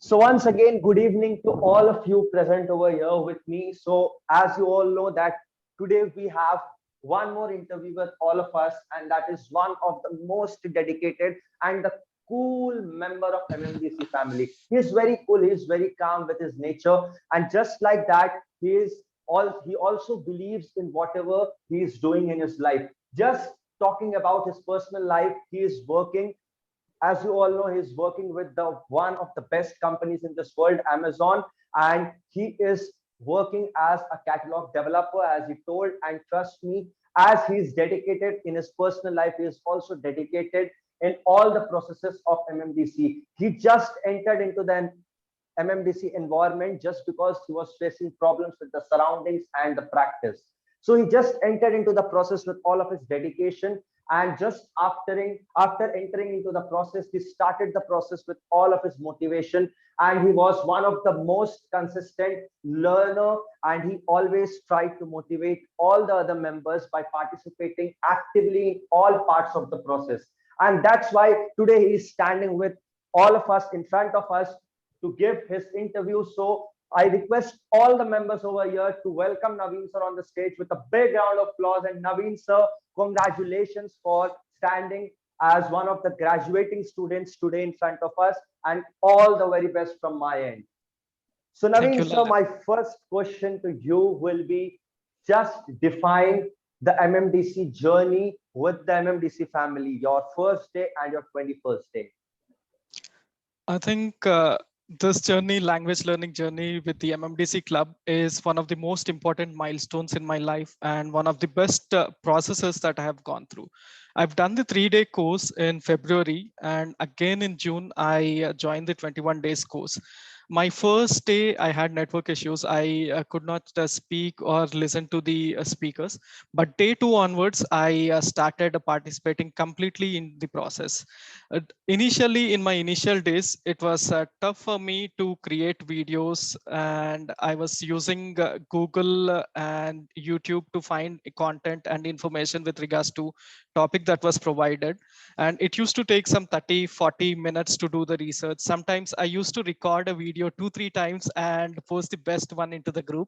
So once again, good evening to all of you present over here with me. So as you all know that today we have one more interview with all of us, and that is one of the most dedicated and the cool member of MMDC family. He is very cool, he is very calm with his nature, and just like that, he also believes in whatever he is doing in his life. Just talking about his personal life, he is working, as you all know, he's working with the one of the best companies in this world, Amazon, and he is working as a catalog developer, as he told. And trust me, as he's dedicated in his personal life, he is also dedicated in all the processes of MMDC. He just entered into the MMDC environment just because he was facing problems with the surroundings and the practice. So he just entered into the process with all of his dedication. And just after entering into the process, he started the process with all of his motivation. And he was one of the most consistent learner. And he always tried to motivate all the other members by participating actively in all parts of the process. And that's why today he is standing with all of us in front of us to give his interview. So I request all the members over here to welcome Naveen sir on the stage with a big round of applause. And Naveen sir, congratulations for standing as one of the graduating students today in front of us, and all the very best from my end. So Thank Naveen you, sir, Lalit. my first question to you will be, just define the MMDC journey with the MMDC family, your first day and your 21st day. I think this journey, language learning journey with the MMDC Club, is one of the most important milestones in my life and one of the best processes that I have gone through. I've done the 3-day course in February, and again in June, I joined the 21 days course. My first day, I had network issues. I could not speak or listen to the speakers. But day 2 onwards, I started participating completely in the process. Initially, in my initial days, it was tough for me to create videos, and I was using Google and YouTube to find content and information with regards to topic that was provided. And it used to take some 30-40 minutes to do the research. Sometimes I used to record a video 2-3 times and post the best one into the group.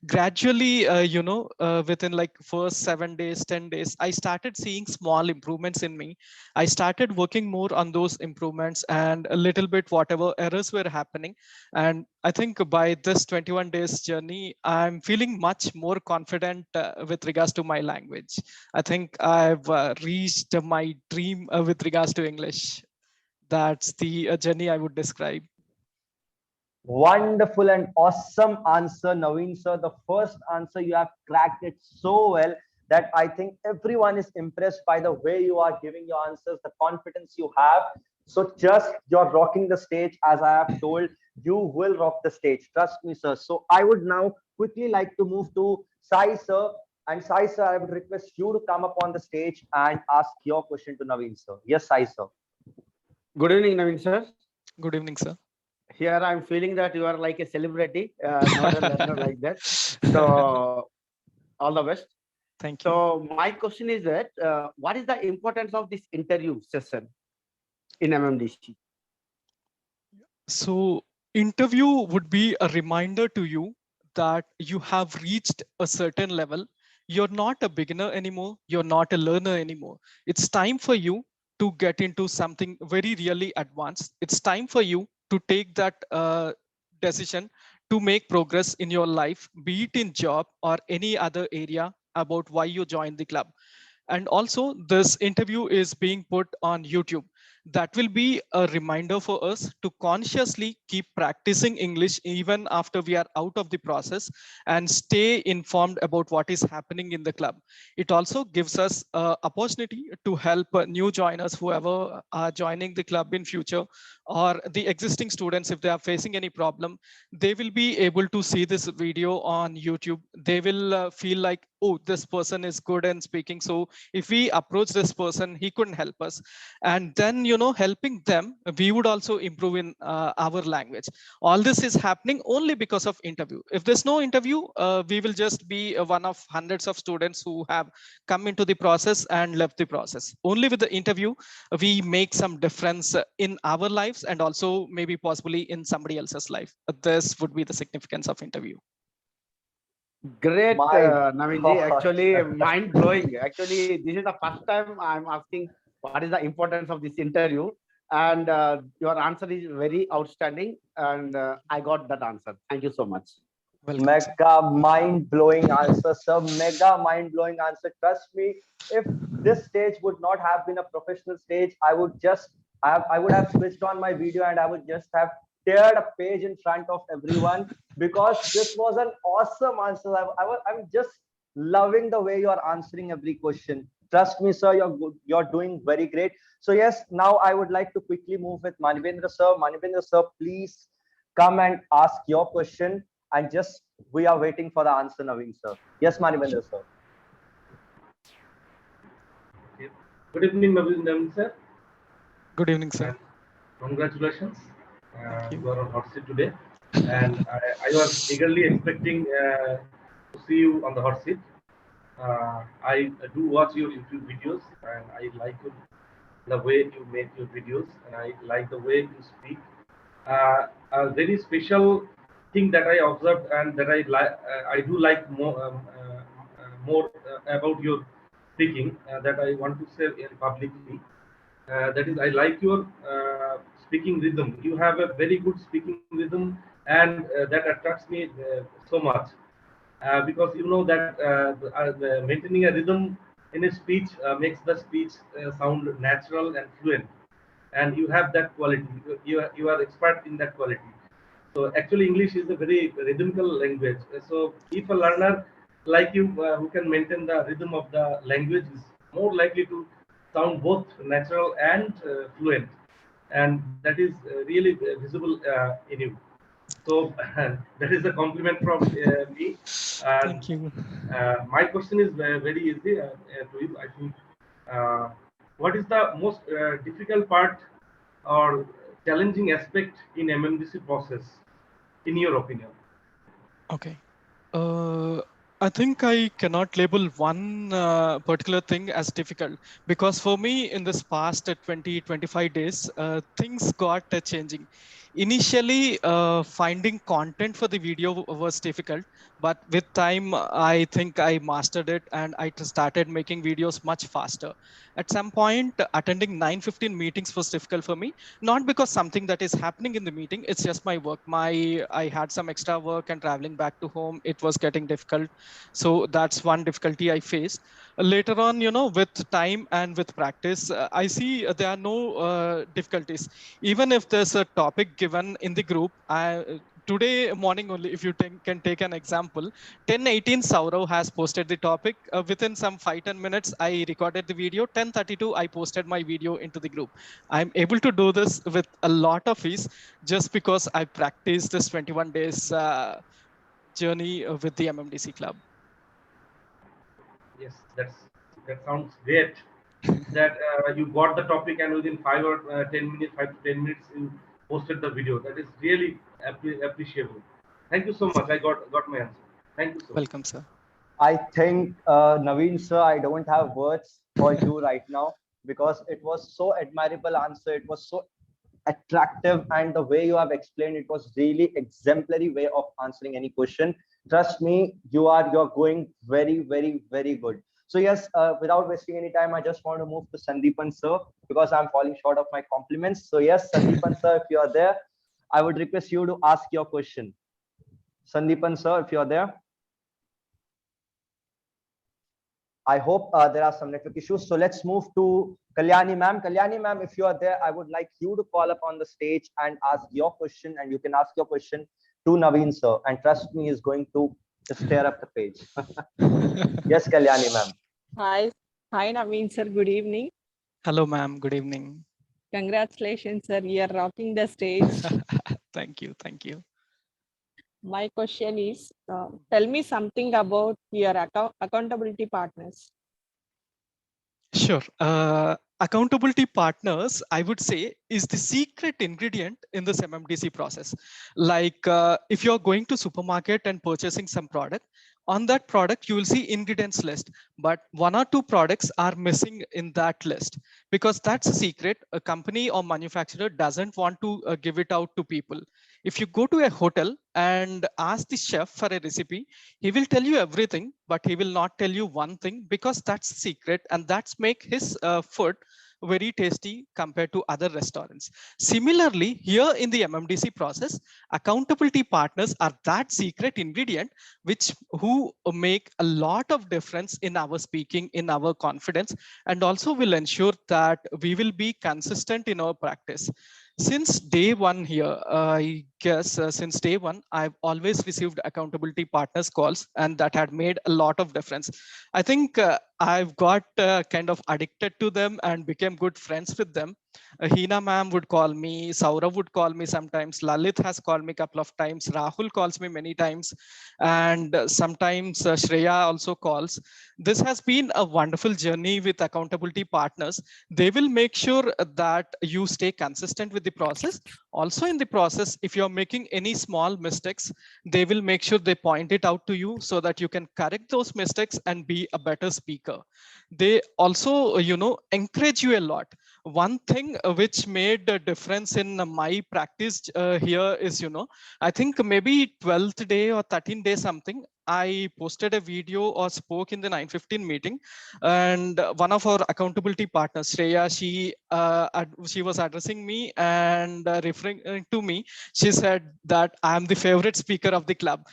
Gradually, within like first 7 days, 10 days, I started seeing small improvements in me. I started working more on those improvements and a little bit whatever errors were happening. And I think by this 21 days journey, I'm feeling much more confident with regards to my language. I think I've reached my dream with regards to English. That's the journey I would describe. Wonderful and awesome answer, Naveen sir. The first answer, you have cracked it so well that I think everyone is impressed by the way you are giving your answers, the confidence you have. So just you're rocking the stage, as I have told, you will rock the stage. Trust me, sir. So I would now quickly like to move to Sai sir. And Sai sir, I would request you to come up on the stage and ask your question to Naveen sir. Yes, Sai sir. Good evening, Naveen sir. Good evening, sir. Here I'm feeling that you are like a celebrity, not a learner like that. So all the best. Thank you. So my question is that what is the importance of this interview session in MMDC? So interview would be a reminder to you that you have reached a certain level. You're not a beginner anymore. You're not a learner anymore. It's time for you to get into something very really advanced. It's time for you to take that decision to make progress in your life, be it in job or any other area about why you joined the club. And also this interview is being put on YouTube. That will be a reminder for us to consciously keep practicing English even after we are out of the process and stay informed about what is happening in the club. It also gives us an opportunity to help new joiners, whoever are joining the club in future, or the existing students, if they are facing any problem, they will be able to see this video on YouTube. They will feel like oh, this person is good in speaking, so if we approach this person, he couldn't help us. And then, helping them, we would also improve in our language. All this is happening only because of interview. If there's no interview, we will just be one of hundreds of students who have come into the process and left the process. Only with the interview, we make some difference in our lives, and also maybe possibly in somebody else's life. This would be the significance of interview. Great, My Naveenji. God. Actually, mind blowing. Actually, this is the first time I'm asking what is the importance of this interview, and your answer is very outstanding. And I got that answer. Thank you so much. Welcome, sir. Mega mind blowing answer, sir. Mega mind blowing answer. Trust me, if this stage would not have been a professional stage, I would have switched on my video and I would just have teared a page in front of everyone, because this was an awesome answer. I'm just loving the way you are answering every question. Trust me, sir, you're good. You're doing very great. So yes, now I would like to quickly move with Manivendra sir. Manivendra sir, please come and ask your question, and just we are waiting for the answer, Naveen sir. Yes, Manivendra sir. Okay. Good evening, Naveen sir, Good evening, sir. and congratulations. Thank you. You are on hot seat today, and I was eagerly expecting to see you on the hot seat. I do watch your YouTube videos, and I like the way you make your videos, and I like the way you speak. A very special thing that I observed and that I do like more about your speaking, that I want to say in publicly. That is, I like your speaking rhythm. You have a very good speaking rhythm, and that attracts me so much, because you know that maintaining a rhythm in a speech makes the speech sound natural and fluent, and you have that quality. You are expert in that quality. So actually, English is a very rhythmical language. So if a learner like you who can maintain the rhythm of the language is more likely to sound both natural and fluent, and that is really visible in you. So that is a compliment from me. And Thank you. my question is very easy to you. I think, uh, what is the most difficult part or challenging aspect in MMDC process, in your opinion? Okay. Uh, I think I cannot label one particular thing as difficult, because for me in this past 20, 25 days, things got changing. Initially, finding content for the video was difficult, but with time, I think I mastered it and I started making videos much faster. At some point, attending 9:15 meetings was difficult for me, not because something that is happening in the meeting, it's just my work. I had some extra work and traveling back to home, it was getting difficult. So that's one difficulty I faced. Later on, with time and with practice, I see there are no difficulties. Even if there's a topic given in the group, today morning only, if you can take an example, 10:18 Saurav has posted the topic. Within some 5-10 minutes, I recorded the video. 10:32, I posted my video into the group. I'm able to do this with a lot of ease, just because I practiced this 21 days journey with the MMDC club. Yes, that sounds great. That you got the topic and within 5 or 10 minutes, 5 to 10 minutes, you posted the video. That is really appreciable. Thank you so much. I got my answer. Thank you so much. Welcome, sir. I think, Naveen sir, I don't have words for you right now, because it was so admirable answer. It was so attractive, and the way you have explained it was really exemplary way of answering any question. Trust me, you're going very, very, very good. So yes, without wasting any time, I just want to move to Sandeepan sir, because I'm falling short of my compliments. So yes, Sandeepan sir, if you are there, I would request you to ask your question. Sandeepan sir, if you're there. I hope there are some network issues. So let's move to Kalyani ma'am. Kalyani ma'am, if you are there, I would like you to call up on the stage and ask your question, and you can ask your question to Naveen sir. And trust me, he's going to just tear up the page. Yes, Kalyani ma'am. Hi, hi Naveen sir. Good evening. Hello, ma'am. Good evening. Congratulations, sir. You are rocking the stage. Thank you. Thank you. My question is, tell me something about your accountability partners. Sure. Accountability partners, I would say, is the secret ingredient in this MMDC process. Like if you're going to supermarket and purchasing some product, on that product, you will see ingredients list, but one or two products are missing in that list because that's a secret. A company or manufacturer doesn't want to give it out to people. If you go to a hotel and ask the chef for a recipe, he will tell you everything, but he will not tell you one thing because that's the secret, and that's make his food very tasty compared to other restaurants. Similarly, here in the MMDC process, accountability partners are that secret ingredient which who make a lot of difference in our speaking, in our confidence, and also will ensure that we will be consistent in our practice. Since day one here, I guess since day one, I've always received accountability partners calls, and that had made a lot of difference. I think I've got kind of addicted to them and became good friends with them. Hina ma'am would call me, Saurav would call me sometimes, Lalit has called me a couple of times, Rahul calls me many times, and sometimes Shreya also calls. This has been a wonderful journey with accountability partners. They will make sure that you stay consistent with the process. Also in the process, if you're making any small mistakes, they will make sure they point it out to you so that you can correct those mistakes and be a better speaker. They also, encourage you a lot. One thing which made a difference in my practice here is, I think maybe 12th day or 13th day something, I posted a video or spoke in the 9:15 meeting, and one of our accountability partners, Shreya, she was addressing me and referring to me. She said that I am the favorite speaker of the club.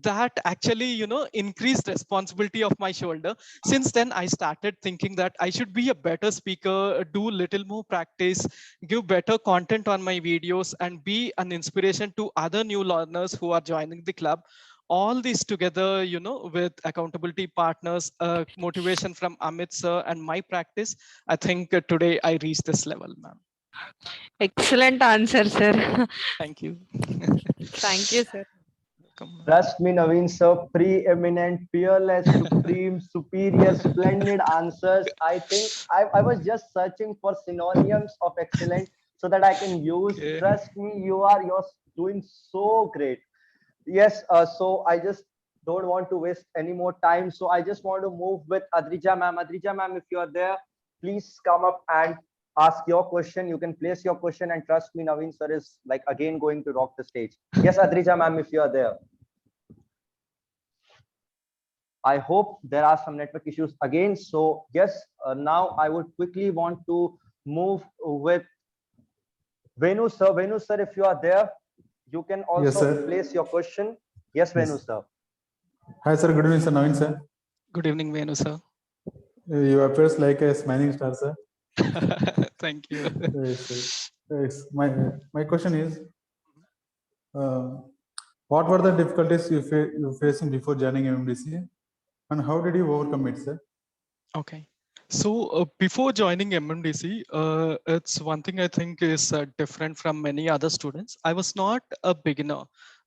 That actually, increased responsibility of my shoulder. Since then, I started thinking that I should be a better speaker, do little more practice, give better content on my videos, and be an inspiration to other new learners who are joining the club. All this together, with accountability partners, motivation from Amit sir, and my practice, I think today I reached this level, ma'am. Excellent answer, sir. Thank you. Thank you, sir. Welcome, ma'am. Trust me, Naveen sir, preeminent, fearless, supreme, superior, splendid answers. I think I was just searching for synonyms of excellent so that I can use. Okay. Trust me, you're doing so great. Yes, so I just don't want to waste any more time. So I just want to move with Adrija ma'am. Adrija ma'am, if you are there, please come up and ask your question. You can place your question, and trust me, Naveen sir is like again going to rock the stage. Yes, Adrija ma'am, if you are there. I hope there are some network issues again. So yes, now I would quickly want to move with Venu sir. Venu sir, if you are there, you can Yes, also sir. place your question. Yes, Venu Yes. sir. Hi, sir. Good evening, sir. Naveen, sir. Good evening, Venu sir. You appears like a smiling star, sir. Thank you. Yes, sir. Yes. My question is, uh, what were the difficulties you facing before joining MMDC, and how did you overcome it, sir? Okay. So before joining MMDC, it's one thing I think is different from many other students. I was not a beginner.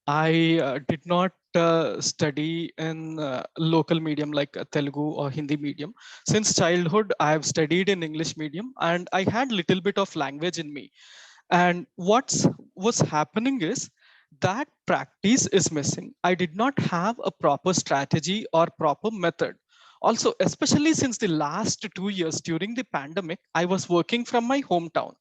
I did not study in local medium like Telugu or Hindi medium. Since childhood, I have studied in English medium, and I had little bit of language in me. And what's happening is that practice is missing. I did not have a proper strategy or proper method. Also, especially since the last 2 years during the pandemic, I was working from my hometown.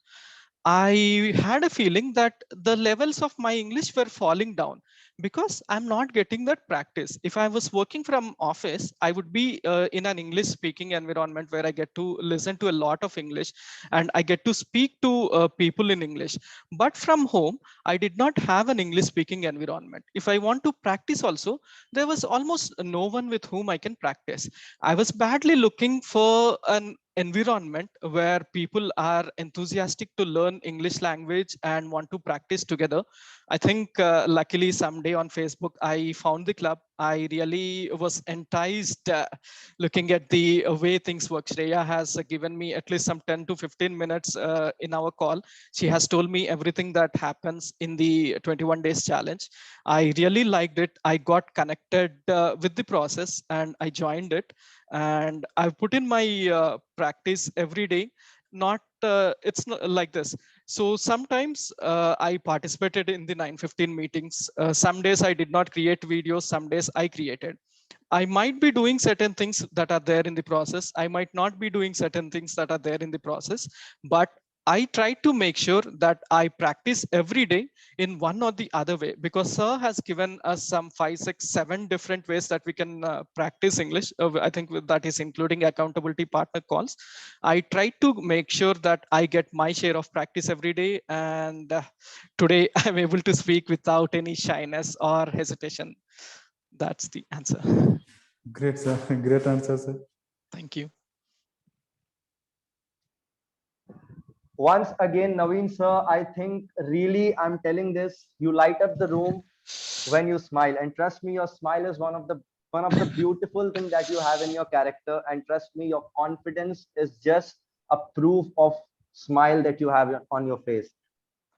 I had a feeling that the levels of my English were falling down because I'm not getting that practice. If I was working from office, I would be in an English speaking environment where I get to listen to a lot of English and I get to speak to people in English. But from home, I did not have an English speaking environment. If I want to practice also, there was almost no one with whom I can practice. I was badly looking for an environment where people are enthusiastic to learn English language and want to practice together. I think luckily someday on Facebook, I found the club. I really was enticed looking at the way things work. Shreya has given me at least some 10 to 15 minutes in our call. She has told me everything that happens in the 21 days challenge. I really liked it. I got connected with the process and I joined it. And I've put in my practice every day. Not it's not like this. So sometimes I participated in the 9:15 meetings. Some days I did not create videos, some days I created. I might be doing certain things that are there in the process. I might not be doing certain things that are there in the process, but I try to make sure that I practice every day in one or the other way, because sir has given us some 5, 6, 7 different ways that we can practice English. I think that is including accountability partner calls. I try to make sure that I get my share of practice every day. And today I'm able to speak without any shyness or hesitation. That's the answer. Great, sir. Great answer, sir. Thank you. Once again, Naveen sir, I think really I'm telling this, you light up the room when you smile. And trust me, your smile is one of the beautiful thing that you have in your character. And trust me, your confidence is just a proof of smile that you have on your face.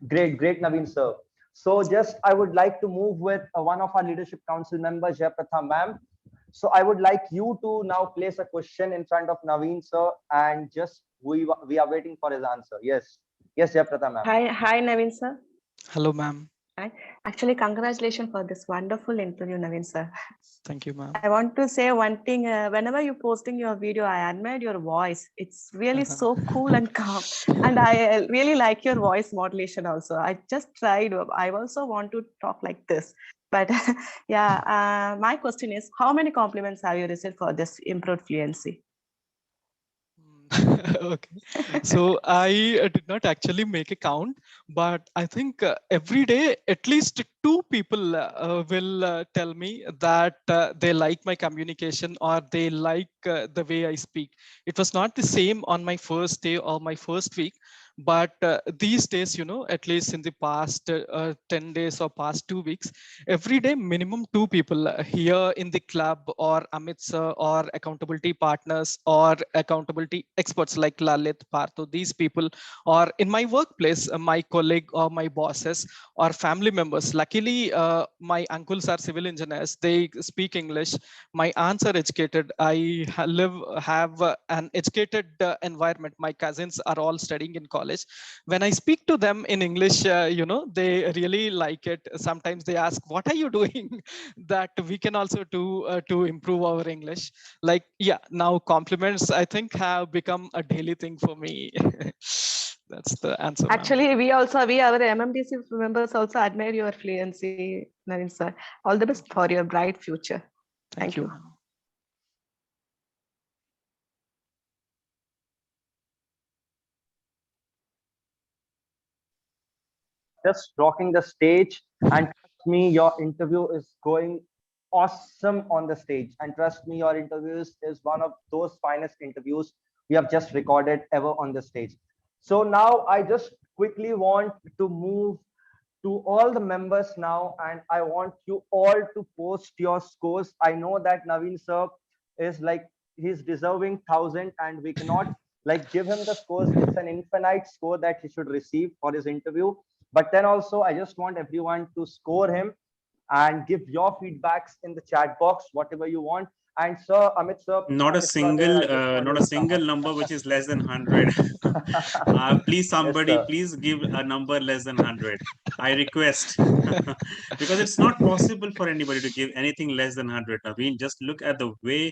Great, great, Naveen sir. So just I would like to move with one of our leadership council members, Jayapratha ma'am. So I would like you to now place a question in front of Naveen sir, and just we are waiting for his answer. Yes, yes, Jayapratha ma'am. Hi, Naveen sir. Hello, ma'am. Hi. Actually, congratulations for this wonderful interview, Naveen sir. Thank you, ma'am. I want to say one thing. Whenever you're posting your video, I admire your voice. It's really so cool and calm. And I really like your voice modulation also. I just tried. I also want to talk like this. But yeah, my question is, how many compliments have you received for this improved fluency? Okay. So I did not actually make a count, but I think every day at least 2 people will tell me that they like my communication or they like the way I speak. It was not the same on my first day or my first week, but these days, at least in the past 10 days or past 2 weeks, every day minimum 2 people here in the club or Amit sir or accountability partners or accountability experts like Lalit, Partho, these people, or in my workplace, my colleague or my bosses or family members. Luckily, my uncles are civil engineers. They speak English. My aunts are educated. I have an educated environment. My cousins are all studying in college. When I speak to them in English, they really like it. Sometimes they ask, "What are you doing?" that we can also do to improve our English. Like, yeah, now compliments I think have become a daily thing for me. That's the answer, ma'am. Actually, our MMDC members also admire your fluency, Naveen sir. All the best for your bright future. Thank you. Just rocking the stage, and trust me, your interview is going awesome on the stage. And trust me, your interviews is one of those finest interviews we have just recorded ever on the stage. So now I just quickly want to move to all the members now, and I want you all to post your scores. I know that Naveen sir is like, he's deserving 1,000 and we cannot like give him the scores. It's an infinite score that he should receive for his interview. But then also I just want everyone to score him and give your feedbacks in the chat box, whatever you want. And sir, Amit sir, not a if you are there, I just want not you a to come single up. number which is less than 100. Please, Yes, somebody, sir. please give a number less than 100. I request. Because it's not possible for anybody to give anything less than 100. Naveen, just look at the way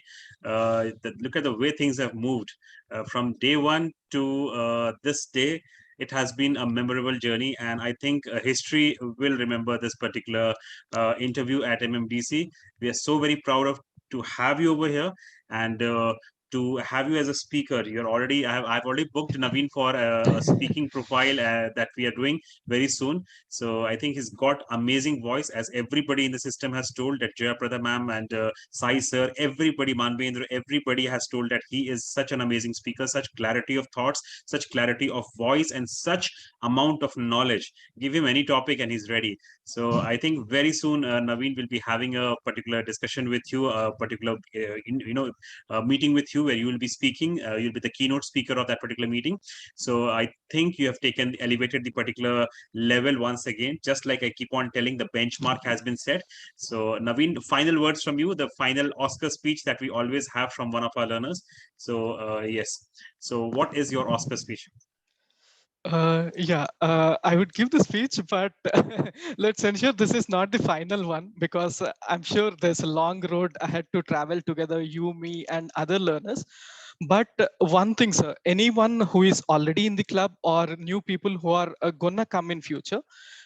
things have moved from day one to this day. It has been a memorable journey, and I think history will remember this particular interview at MMDC. We are so very proud of to have you over here, and to have you as a speaker. I've already booked Naveen for a speaking profile that we are doing very soon. So I think he's got amazing voice, as everybody in the system has told, that Jayaprada ma'am and Sai sir, everybody, Manvendra, everybody has told that he is such an amazing speaker, such clarity of thoughts, such clarity of voice, and such amount of knowledge. Give him any topic and he's ready. So I think very soon Naveen will be having a particular discussion with you, a particular meeting with you, where you will be speaking. You'll be the keynote speaker of that particular meeting. So I think you have elevated the particular level once again. Just like I keep on telling, the benchmark has been set. So Naveen, final words from you, the final Oscar speech that we always have from one of our learners. So yes. So what is your Oscar speech? I would give the speech, but let's ensure this is not the final one, because I'm sure there's a long road ahead to travel together, you, me, and other learners. But one thing, sir, anyone who is already in the club or new people who are gonna come in future,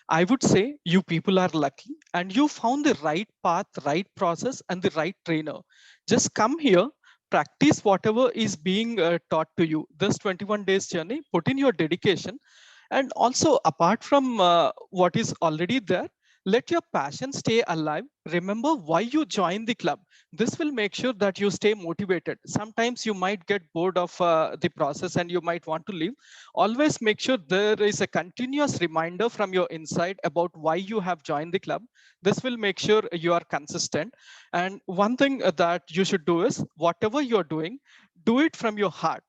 I would say you people are lucky and you found the right path, right process, and the right trainer. Just come here, practice whatever is being taught to you. This 21 days journey, put in your dedication. And also, apart from what is already there, let your passion stay alive. Remember why you joined the club. This will make sure that you stay motivated. Sometimes you might get bored of the process and you might want to leave. Always make sure there is a continuous reminder from your inside about why you have joined the club. This will make sure you are consistent. And one thing that you should do is, whatever you're doing, do it from your heart.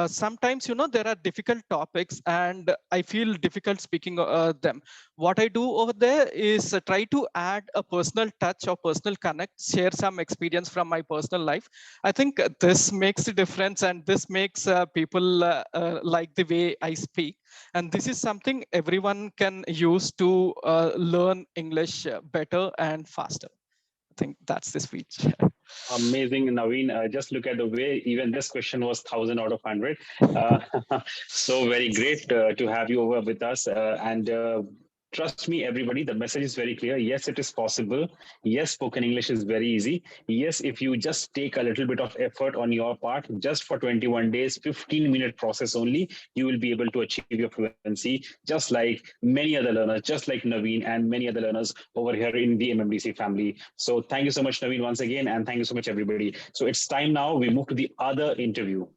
Sometimes, there are difficult topics and I feel difficult speaking them. What I do over there is try to add a personal touch or personal connect, share some experience from my personal life. I think this makes the difference, and this makes people like the way I speak. And this is something everyone can use to learn English better and faster. I think that's the speech. Amazing, Naveen. Just look at the way even this question was 1,000 out of 100. Uh, so very great to have you over with us. And trust me, everybody, the message is very clear. Yes, it is possible. Yes, spoken English is very easy. Yes, if you just take a little bit of effort on your part, just for 21 days, 15-minute process only, you will be able to achieve your fluency, just like many other learners, just like Naveen and many other learners over here in the MMDC family. So thank you so much, Naveen, once again, and thank you so much, everybody. So it's time now we move to the other interview.